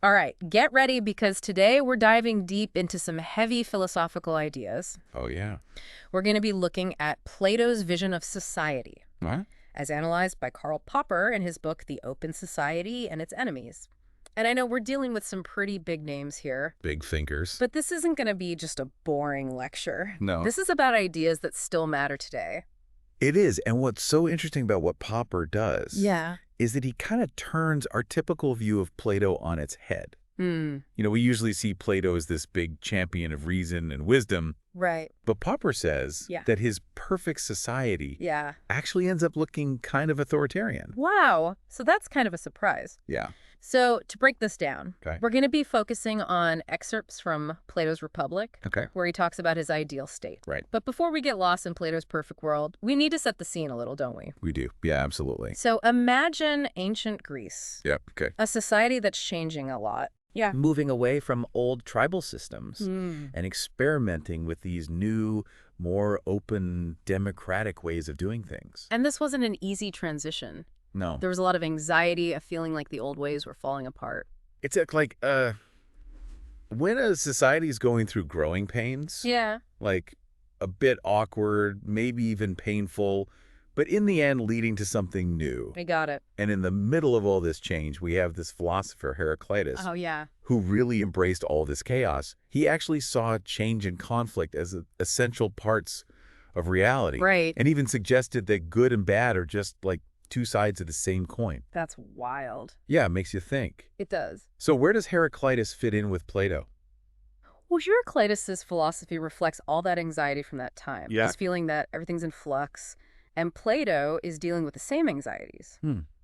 All right, get ready because today we're diving deep into some heavy philosophical ideas. Oh, yeah. We're going to be looking at Plato's vision of society, What? as analyzed by Karl Popper in his book The Open Society and Its Enemies. And I know we're dealing with some pretty big names here, Big thinkers. but this isn't going to be just a boring lecture. No. This is about ideas that still matter today. It is. And what's so interesting about what Popper does is that he kind of turns our typical view of Plato on its head. Hmm. You know, we usually see Plato as this big champion of reason and wisdom, Right. but Popper says that his perfect society actually ends up looking kind of authoritarian. Wow. So that's kind of a surprise. Yeah. So to break this down, Okay. we're going to be focusing on excerpts from Plato's Republic, Okay. where he talks about his ideal state. Right. But before we get lost in Plato's perfect world, we need to set the scene a little, don't we? We do. Yeah, absolutely. So imagine ancient Greece, Yep. Okay. a society that's changing a lot. Yeah. Moving away from old tribal systems Mm. and experimenting with these new, more open, democratic ways of doing things. And this wasn't an easy transition. No. There was a lot of anxiety, a feeling like the old ways were falling apart. It's like when a society is going through growing pains, Yeah. like a bit awkward, maybe even painful, but in the end leading to something new. I got it. And in the middle of all this change, we have this philosopher, Heraclitus, Oh, yeah. who really embraced all this chaos. He actually saw change and conflict as essential parts of reality. Right. And even suggested that good and bad are just like two sides of the same coin. That's wild. Yeah, it makes you think. It does. So where does Heraclitus fit in with Plato? Well, Heraclitus' philosophy reflects all that anxiety from that time. Yeah. This feeling that everything's in flux. And Plato is dealing with the same anxieties.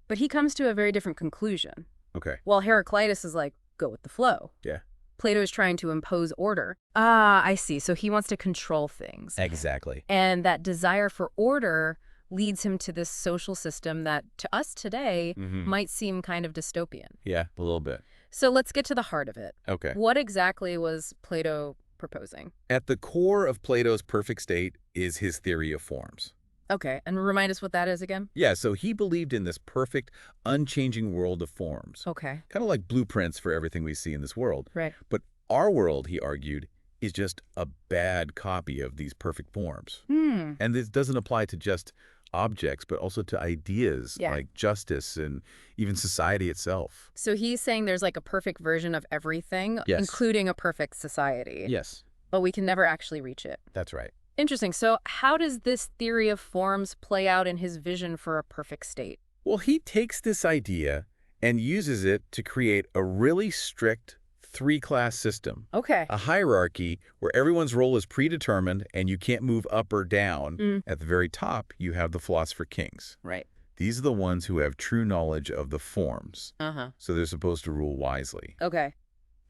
But he comes to a very different conclusion. Okay. While Heraclitus is like, go with the flow. Yeah. Plato is trying to impose order. Ah, I see. So he wants to control things. Exactly. And that desire for order leads him to this social system that, to us today, might seem kind of dystopian. Yeah, a little bit. So let's get to the heart of it. Okay. What exactly was Plato proposing? At the core of Plato's perfect state is his theory of forms. Okay, and remind us what that is again? Yeah, so he believed in this perfect, unchanging world of forms. Okay. Kind of like blueprints for everything we see in this world. Right. But our world, he argued, is just a bad copy of these perfect forms. And this doesn't apply to just objects, but also to ideas like justice and even society itself. So he's saying there's like a perfect version of everything, Yes. including a perfect society. Yes, But we can never actually reach it. that's right. Interesting. So how does this theory of forms play out in his vision for a perfect state? Well, he takes this idea and uses it to create a really strict three-class system. Okay. A hierarchy where everyone's role is predetermined and you can't move up or down. At the very top, you have the philosopher kings. Right. These are the ones who have true knowledge of the forms, Uh-huh. so they're supposed to rule wisely. Okay.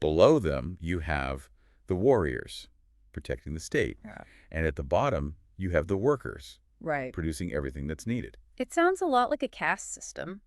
Below them, you have the warriors, protecting the state. Yeah. And at the bottom, you have the workers, Right. producing everything that's needed. It sounds a lot like a caste system.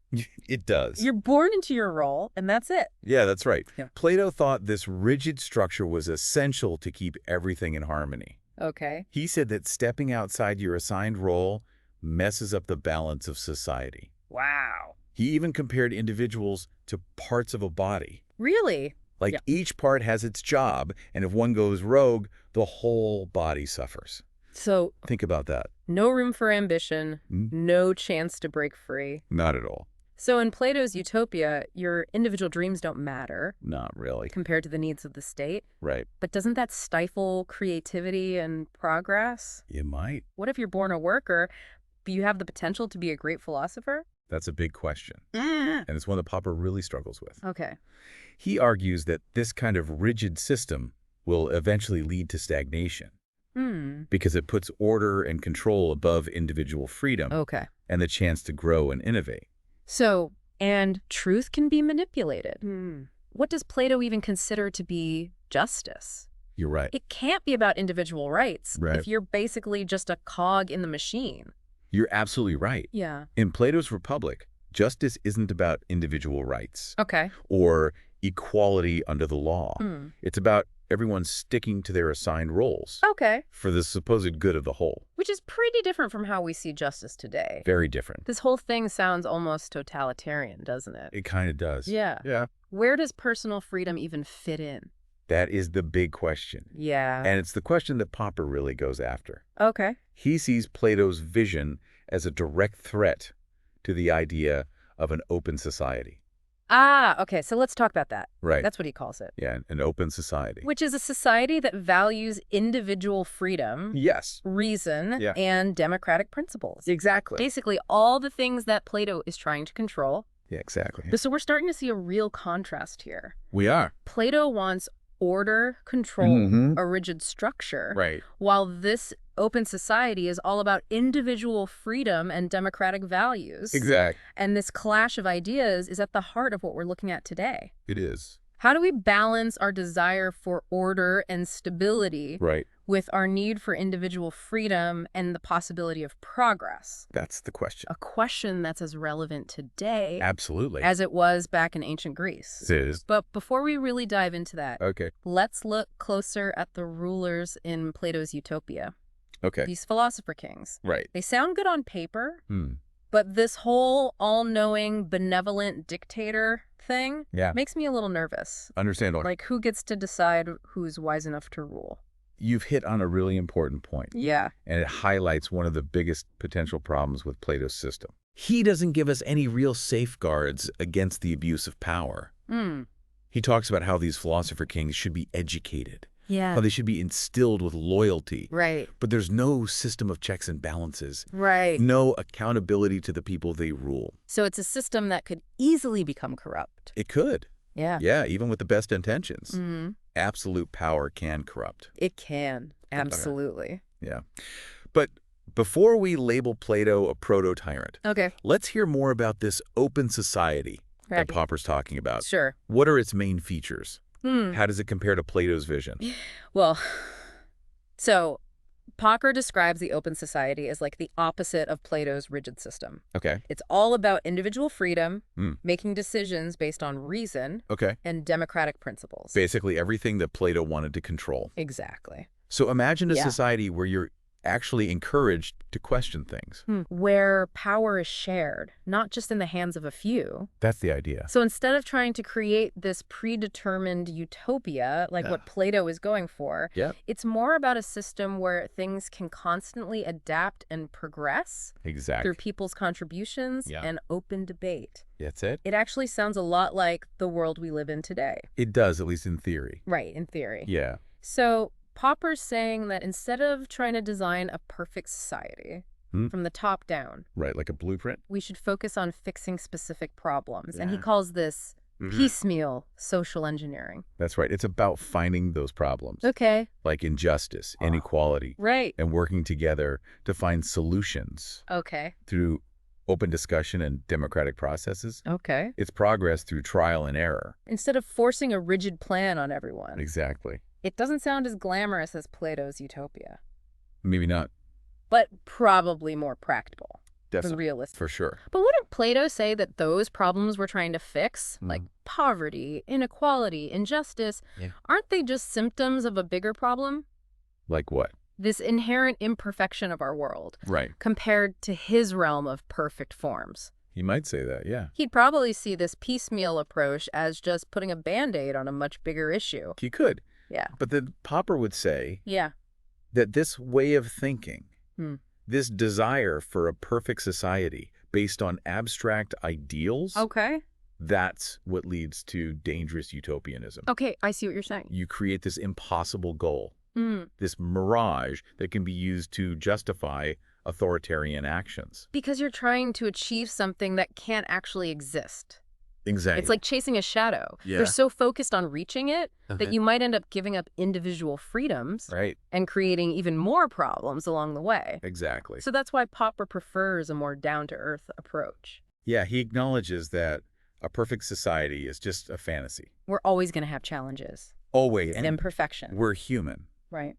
It does. You're born into your role, and that's it. Yeah, that's right. Yeah. Plato thought this rigid structure was essential to keep everything in harmony. Okay. He said that stepping outside your assigned role messes up the balance of society. Wow. He even compared individuals to parts of a body. Really? Like Yeah. each part has its job, and if one goes rogue, the whole body suffers. So Think about that. no room for ambition, Hmm? no chance to break free. Not at all. So in Plato's utopia, your individual dreams don't matter Not really. compared to the needs of the state. Right. But doesn't that stifle creativity and progress? You might. What if you're born a worker, but you have the potential to be a great philosopher? That's a big question. And it's one that Popper really struggles with. Okay. He argues that this kind of rigid system will eventually lead to stagnation because it puts order and control above individual freedom Okay. and the chance to grow and innovate. So, and truth can be manipulated. What does Plato even consider to be justice? You're right. It can't be about individual rights Right. if you're basically just a cog in the machine. You're absolutely right. Yeah. In Plato's Republic, justice isn't about individual rights Okay. or equality under the law. It's about everyone sticking to their assigned roles Okay. for the supposed good of the whole. Which is pretty different from how we see justice today. Very different. This whole thing sounds almost totalitarian, doesn't it? It kind of does. Yeah. Yeah. Where does personal freedom even fit in? That is the big question. Yeah. And it's the question that Popper really goes after. Okay. He sees Plato's vision as a direct threat to the idea of an open society. Ah, okay. So let's talk about that. Right. That's what he calls it. Yeah, an open society. Which is a society that values individual freedom, Yes. reason, Yeah. and democratic principles. Exactly. Basically, all the things that Plato is trying to control. Yeah, exactly. So we're starting to see a real contrast here. We are. Plato wants order, control, a rigid structure, Right. while this open society is all about individual freedom and democratic values. Exactly. And this clash of ideas is at the heart of what we're looking at today. It is. How do we balance our desire for order and stability Right. with our need for individual freedom and the possibility of progress? That's the question. A question that's as relevant today Absolutely. as it was back in ancient Greece. It is. But before we really dive into that, Okay. let's look closer at the rulers in Plato's Utopia. Okay. These philosopher kings. Right. They sound good on paper, Hmm. but this whole all-knowing, benevolent dictator thing Yeah. makes me a little nervous. Understandable. Like, who gets to decide who's wise enough to rule? You've hit on a really important point, Yeah. and it highlights one of the biggest potential problems with Plato's system. He doesn't give us any real safeguards against the abuse of power. He talks about how these philosopher kings should be educated, Yeah. how they should be instilled with loyalty. Right. But there's no system of checks and balances, Right. no accountability to the people they rule. So it's a system that could easily become corrupt. It could. Yeah. Yeah, even with the best intentions. Mm-hmm. Absolute power can corrupt. It can. Absolutely. Yeah. But before we label Plato a proto-tyrant, Okay. let's hear more about this open society that Ready. Popper's talking about. Sure. What are its main features? Hmm. How does it compare to Plato's vision? Well, so Popper describes the open society as like the opposite of Plato's rigid system. Okay. It's all about individual freedom, Hmm. making decisions based on reason, Okay. and democratic principles. Basically everything that Plato wanted to control. Exactly. So imagine a Yeah. society where you're actually encouraged to question things. Where power is shared, not just in the hands of a few. That's the idea. So instead of trying to create this predetermined utopia, like what Plato is going for, Yep. it's more about a system where things can constantly adapt and progress Exactly. through people's contributions Yeah. and open debate. That's it. It actually sounds a lot like the world we live in today. It does, at least in theory. Right, in theory. Yeah. So Popper's saying that instead of trying to design a perfect society from the top down, Right, like a blueprint? we should focus on fixing specific problems. And he Yeah. calls this piecemeal social engineering. That's right. It's about finding those problems, Okay. like injustice, inequality, Right. and working together to find solutions Okay. through open discussion and democratic processes. Okay. It's progress through trial and error. Instead of forcing a rigid plan on everyone. Exactly. It doesn't sound as glamorous as Plato's Utopia, Maybe not. but probably more practical than Definitely. realistic. For sure. But wouldn't Plato say that those problems we're trying to fix, like poverty, inequality, injustice, aren't they just symptoms of a bigger problem? Like what? This inherent imperfection of our world, Right. compared to his realm of perfect forms. You might say that, yeah. He'd probably see this piecemeal approach as just putting a Band-Aid on a much bigger issue. You could. Yeah. But then Popper would say Yeah. that this way of thinking, Hmm. this desire for a perfect society based on abstract ideals, Okay. that's what leads to dangerous utopianism. Okay, I see what you're saying. You create this impossible goal, Hmm. this mirage that can be used to justify authoritarian actions. Because you're trying to achieve something that can't actually exist. Exactly. It's like chasing a shadow. Yeah. They're so focused on reaching it that Okay. you might end up giving up individual freedoms Right. and creating even more problems along the way. Exactly. So that's why Popper prefers a more down-to-earth approach. Yeah, he acknowledges that a perfect society is just a fantasy. We're always going to have challenges Always. and imperfection. We're human. Right.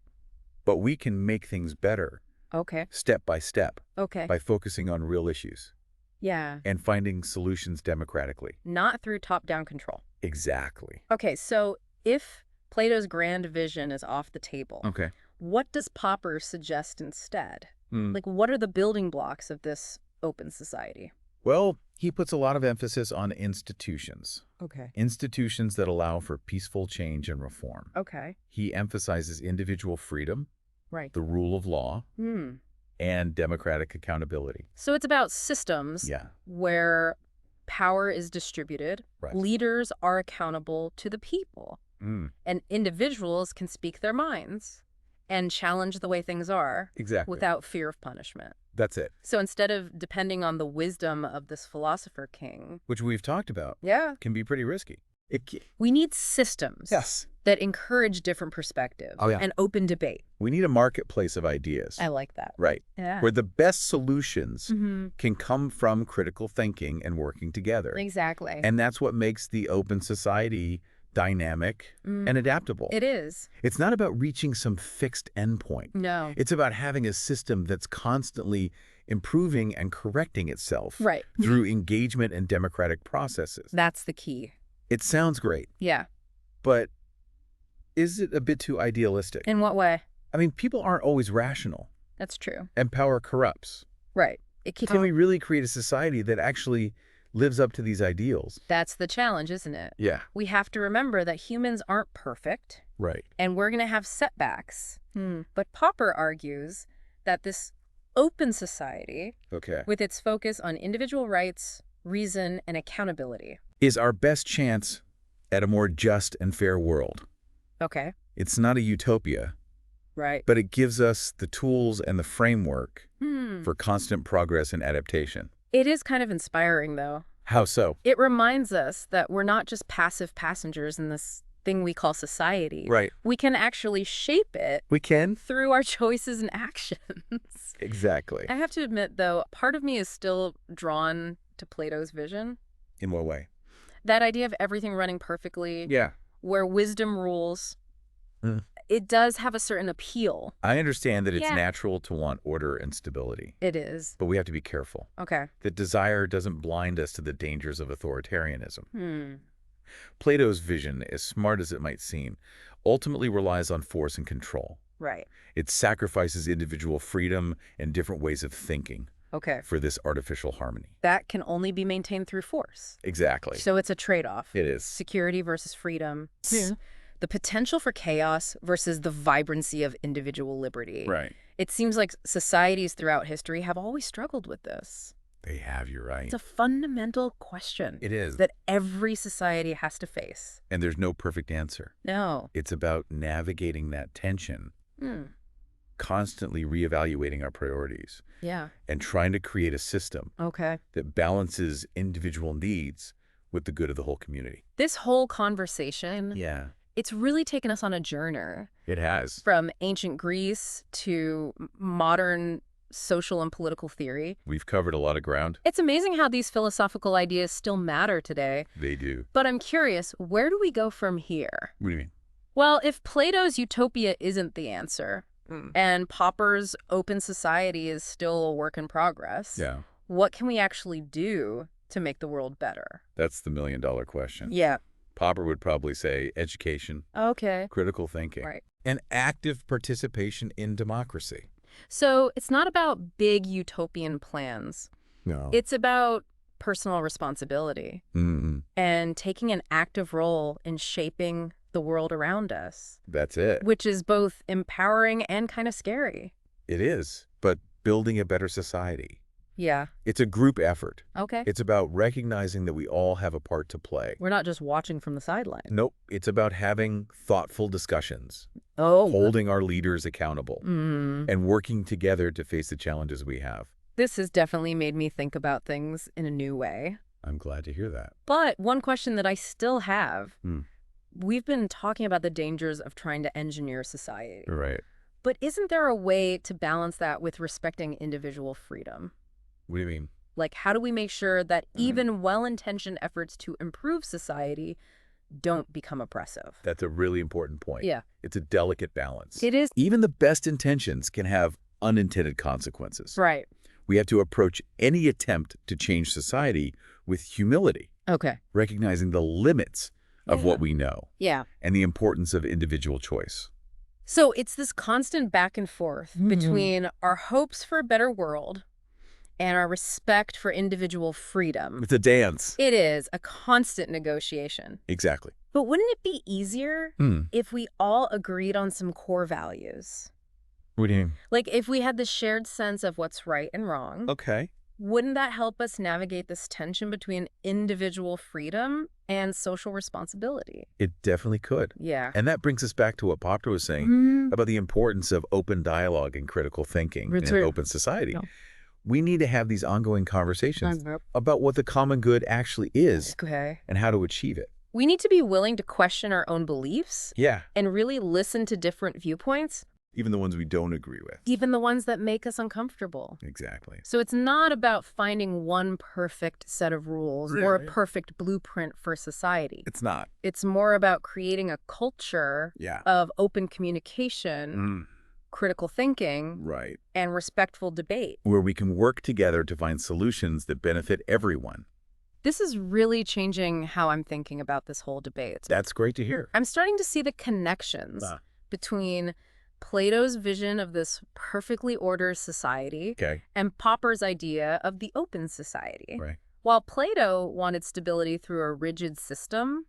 But we can make things better Okay. step by step Okay. by focusing on real issues Yeah. and finding solutions democratically. Not through top-down control. Exactly. Okay, so if Plato's grand vision is off the table, Okay. what does Popper suggest instead? Hmm. Like, what are the building blocks of this open society? Well, he puts a lot of emphasis on institutions. Okay. Institutions that allow for peaceful change and reform. Okay. He emphasizes individual freedom, Right. the rule of law, Hmm. and democratic accountability. So it's about systems Yeah, where power is distributed, right. leaders are accountable to the people, and individuals can speak their minds and challenge the way things are Exactly. without fear of punishment. That's it. So instead of depending on the wisdom of this philosopher king, Which we've talked about. yeah, Can be pretty risky. we need systems Yes. that encourage different perspectives and open debate. We need a marketplace of ideas. I like that. Right. Yeah. Where the best solutions can come from critical thinking and working together. Exactly. And that's what makes the open society dynamic and adaptable. It is. It's not about reaching some fixed endpoint. No. It's about having a system that's constantly improving and correcting itself Right. through engagement and democratic processes. That's the key. It sounds great, Yeah. but is it a bit too idealistic? In what way? I mean, people aren't always rational, That's true. and power corrupts. Right. It can Can we really create a society that actually lives up to these ideals? That's the challenge, isn't it? Yeah. We have to remember that humans aren't perfect, Right. and we're going to have setbacks. But Popper argues that this open society, Okay. with its focus on individual rights, reason, and accountability. Is our best chance at a more just and fair world. Okay. It's not a utopia, Right. but it gives us the tools and the framework for constant progress and adaptation. It is kind of inspiring, though. How so? It reminds us that we're not just passive passengers in this thing we call society. Right. We can actually shape it We can? through our choices and actions. Exactly. I have to admit, though, part of me is still drawn to Plato's vision. In what way? That idea of everything running perfectly, Yeah. where wisdom rules, Mm. it does have a certain appeal. I understand that it's Yeah. natural to want order and stability, It is. but we have to be careful. Okay. That desire doesn't blind us to the dangers of authoritarianism. Hmm. Plato's vision, as smart as it might seem, ultimately relies on force and control. Right. It sacrifices individual freedom and different ways of thinking Okay. for this artificial harmony. That can only be maintained through force. Exactly. So it's a trade-off. It is. Security versus freedom. Yeah. The potential for chaos versus the vibrancy of individual liberty. Right. It seems like societies throughout history have always struggled with this. They have, you're right. It's a fundamental question. It is. That every society has to face. And there's no perfect answer. No. It's about navigating that tension, constantly reevaluating our priorities, Yeah. and trying to create a system Okay. that balances individual needs with the good of the whole community. This whole conversation, Yeah, it's really taken us on a journey it has. from ancient Greece to modern social and political theory. We've covered a lot of ground. It's amazing how these philosophical ideas still matter today. They do. But I'm curious, where do we go from here? What do you mean? Well, if Plato's utopia isn't the answer, and Popper's open society is still a work in progress, Yeah, what can we actually do to make the world better? that's the million-dollar question. Yeah. Popper would probably say education, Okay. critical thinking, Right. and active participation in democracy. So it's not about big utopian plans. No. It's about personal responsibility and taking an active role in shaping the world around us, That's it. which is both empowering and kind of scary. It is. But building a better society. Yeah. It's a group effort. Okay. It's about recognizing that we all have a part to play. We're not just watching from the sideline. Nope. It's about having thoughtful discussions, Oh. holding our leaders accountable, Mm. and working together to face the challenges we have. This has definitely made me think about things in a new way. I'm glad to hear that. But one question that I still have, Hmm. we've been talking about the dangers of trying to engineer society. Right. But isn't there a way to balance that with respecting individual freedom? What do you mean? Like, how do we make sure that even well-intentioned efforts to improve society don't become oppressive? That's a really important point. Yeah. It's a delicate balance. It is. Even the best intentions can have unintended consequences. Right. We have to approach any attempt to change society with humility, Okay. recognizing the limits of what we know Yeah. and the importance of individual choice. So it's this constant back and forth between our hopes for a better world and our respect for individual freedom. It's a dance. It is a constant negotiation. Exactly. But wouldn't it be easier if we all agreed on some core values? What do you mean? Like if we had the shared sense of what's right and wrong. Okay. Wouldn't that help us navigate this tension between individual freedom and social responsibility? It definitely could. Yeah. And that brings us back to what Popper was saying about the importance of open dialogue and critical thinking in an open society. No. We need to have these ongoing conversations about what the common good actually is and how to achieve it. We need to be willing to question our own beliefs Yeah. and really listen to different viewpoints. Even the ones we don't agree with. Even the ones that make us uncomfortable. Exactly. So it's not about finding one perfect set of rules or a perfect blueprint for society. It's not. It's more about creating a culture of open communication, critical thinking, and respectful debate. Where we can work together to find solutions that benefit everyone. This is really changing how I'm thinking about this whole debate. That's great to hear. I'm starting to see the connections between Plato's vision of this perfectly ordered society and Popper's idea of the open society. While Plato wanted stability through a rigid system,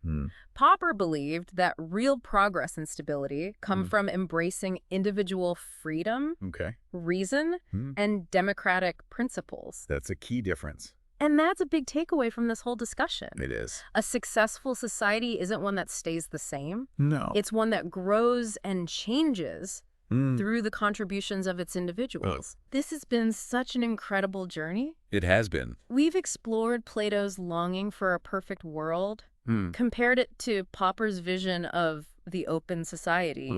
Popper believed that real progress and stability come from embracing individual freedom, reason, and democratic principles. That's a key difference. And that's a big takeaway from this whole discussion. It is. A successful society isn't one that stays the same. No. It's one that grows and changes through the contributions of its individuals. This has been such an incredible journey. It has been. We've explored Plato's longing for a perfect world, compared it to Popper's vision of the open society,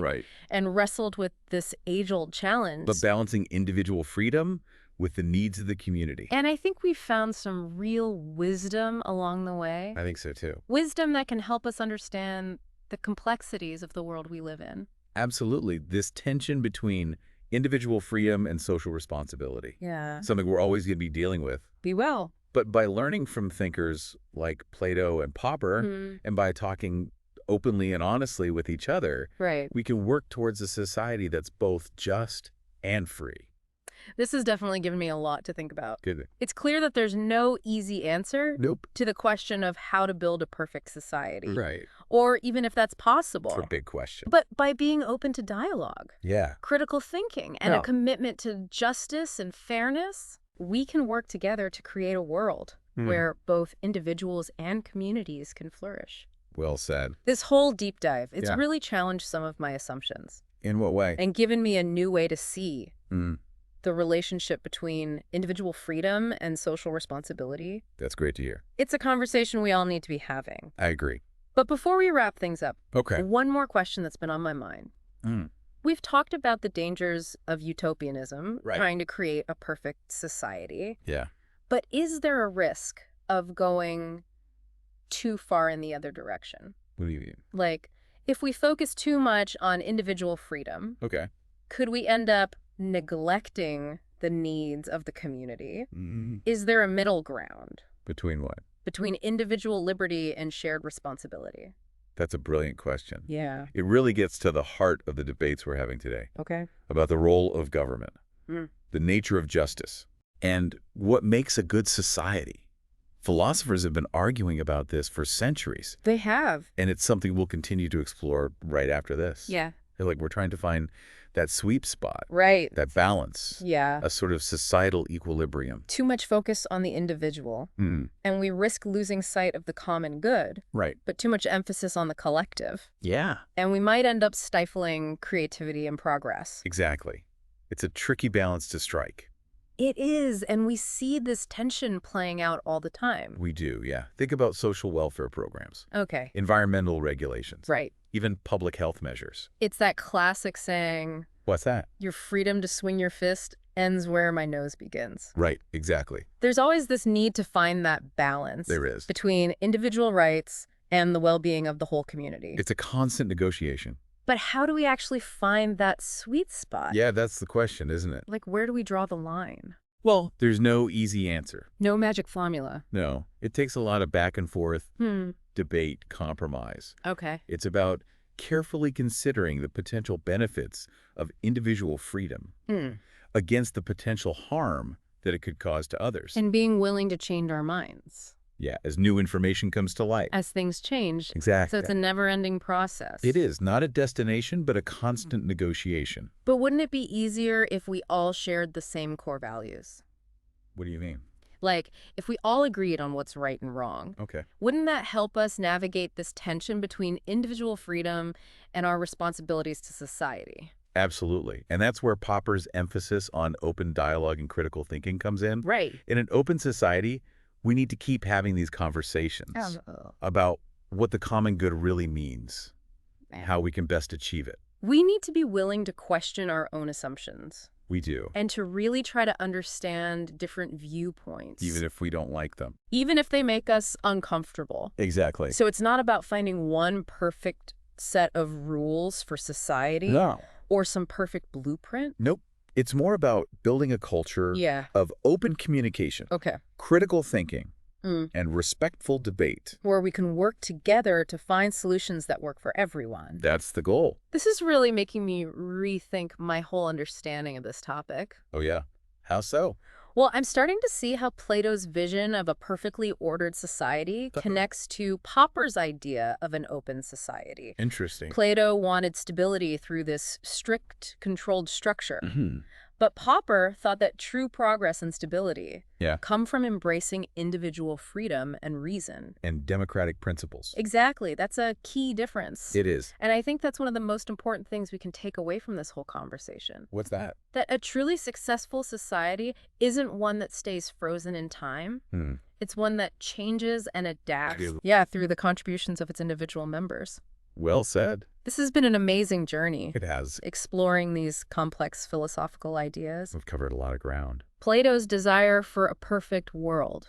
and wrestled with this age-old challenge. But balancing individual freedom with the needs of the community. And I think we've found some real wisdom along the way. I think so, too. Wisdom that can help us understand the complexities of the world we live in. Absolutely. This tension between individual freedom and social responsibility. Yeah. Something we're always going to be dealing with. Be well. But by learning from thinkers like Plato and Popper, and by talking openly and honestly with each other, we can work towards a society that's both just and free. This has definitely given me a lot to think about. Good. It's clear that there's no easy answer to the question of how to build a perfect society. Or even if that's possible. It's a big question. But by being open to dialogue, critical thinking, and a commitment to justice and fairness, we can work together to create a world where both individuals and communities can flourish. Well said. This whole deep dive, it's really challenged some of my assumptions. In what way? And given me a new way to see the relationship between individual freedom and social responsibility. That's great to hear. It's a conversation we all need to be having. I agree. But before we wrap things up, one more question that's been on my mind. We've talked about the dangers of utopianism, trying to create a perfect society. But is there a risk of going too far in the other direction? What do you mean? Like, if we focus too much on individual freedom, could we end up neglecting the needs of the community? Is there a middle ground? Between what? Between individual liberty and shared responsibility. That's a brilliant question. Yeah. It really gets to the heart of the debates we're having today. About the role of government, the nature of justice, and what makes a good society. Philosophers have been arguing about this for centuries. They have. And it's something we'll continue to explore right after this. Yeah. Like we're trying to find that sweet spot. That balance. Yeah. A sort of societal equilibrium. Too much focus on the individual. And we risk losing sight of the common good. But too much emphasis on the collective. Yeah. And we might end up stifling creativity and progress. Exactly. It's a tricky balance to strike. It is, and we see this tension playing out all the time. We do, yeah. Think about social welfare programs. Environmental regulations. Even public health measures. It's that classic saying... What's that? Your freedom to swing your fist ends where my nose begins. Right, exactly. There's always this need to find that balance. There is. Between individual rights and the well-being of the whole community. It's a constant negotiation. But how do we actually find that sweet spot? Yeah, that's the question, isn't it? Like, where do we draw the line? Well, there's no easy answer. No magic formula. No. It takes a lot of back and forth, debate, compromise. It's about carefully considering the potential benefits of individual freedom against the potential harm that it could cause to others. And being willing to change our minds. Yeah, as new information comes to light. As things change. Exactly. So it's a never-ending process. It is. Not a destination, but a constant negotiation. But wouldn't it be easier if we all shared the same core values? What do you mean? Like, if we all agreed on what's right and wrong, Okay. wouldn't that help us navigate this tension between individual freedom and our responsibilities to society? Absolutely. And that's where Popper's emphasis on open dialogue and critical thinking comes in. Right. In an open society, we need to keep having these conversations about what the common good really means, how we can best achieve it. We need to be willing to question our own assumptions. We do. And to really try to understand different viewpoints. Even if we don't like them. Even if they make us uncomfortable. Exactly. So it's not about finding one perfect set of rules for society. No. Or some perfect blueprint. Nope. It's more about building a culture of open communication, critical thinking, and respectful debate. Where we can work together to find solutions that work for everyone. That's the goal. This is really making me rethink my whole understanding of this topic. Oh, yeah. How so? Well, I'm starting to see how Plato's vision of a perfectly ordered society connects to Popper's idea of an open society. Interesting. Plato wanted stability through this strict, controlled structure. But Popper thought that true progress and stability come from embracing individual freedom and reason. And democratic principles. Exactly. That's a key difference. It is. And I think that's one of the most important things we can take away from this whole conversation. What's that? That a truly successful society isn't one that stays frozen in time. It's one that changes and adapts. Through the contributions of its individual members. Well said. This has been an amazing journey. It has. Exploring these complex philosophical ideas. We've covered a lot of ground. Plato's desire for a perfect world.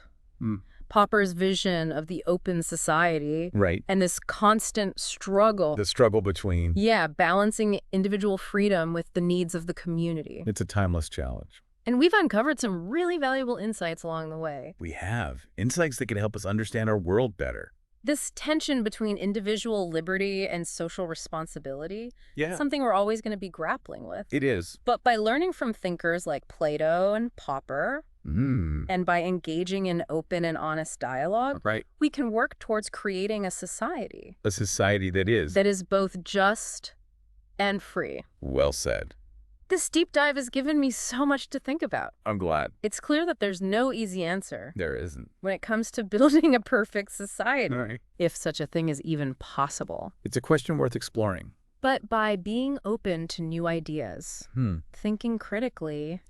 Popper's vision of the open society. Right. And this constant struggle. The struggle between. Balancing individual freedom with the needs of the community. It's a timeless challenge. And we've uncovered some really valuable insights along the way. We have. Insights that can help us understand our world better. This tension between individual liberty and social responsibility is something we're always going to be grappling with. It is. But by learning from thinkers like Plato and Popper, and by engaging in open and honest dialogue, we can work towards creating a society. A society that is both just and free. Well said. This deep dive has given me so much to think about. I'm glad. It's clear that there's no easy answer. There isn't. When it comes to building a perfect society, if such a thing is even possible. It's a question worth exploring. But by being open to new ideas, thinking critically,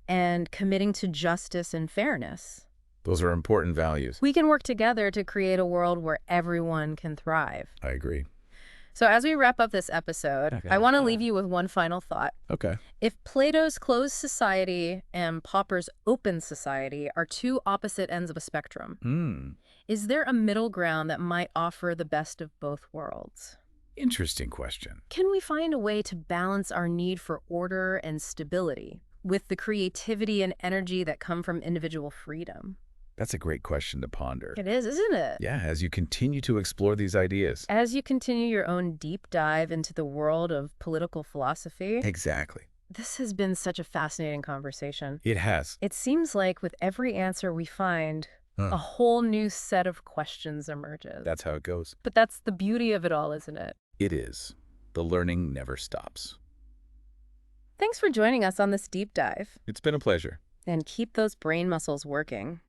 and committing to justice and fairness. Those are important values. We can work together to create a world where everyone can thrive. I agree. So as we wrap up this episode, I want to leave you with one final thought. Okay. If Plato's closed society and Popper's open society are two opposite ends of a spectrum, is there a middle ground that might offer the best of both worlds? Interesting question. Can we find a way to balance our need for order and stability with the creativity and energy that come from individual freedom? That's a great question to ponder. It is, isn't it? Yeah, as you continue to explore these ideas. As you continue your own deep dive into the world of political philosophy. Exactly. This has been such a fascinating conversation. It has. It seems like with every answer we find, a whole new set of questions emerges. That's how it goes. But that's the beauty of it all, isn't it? It is. The learning never stops. Thanks for joining us on this deep dive. It's been a pleasure. And keep those brain muscles working.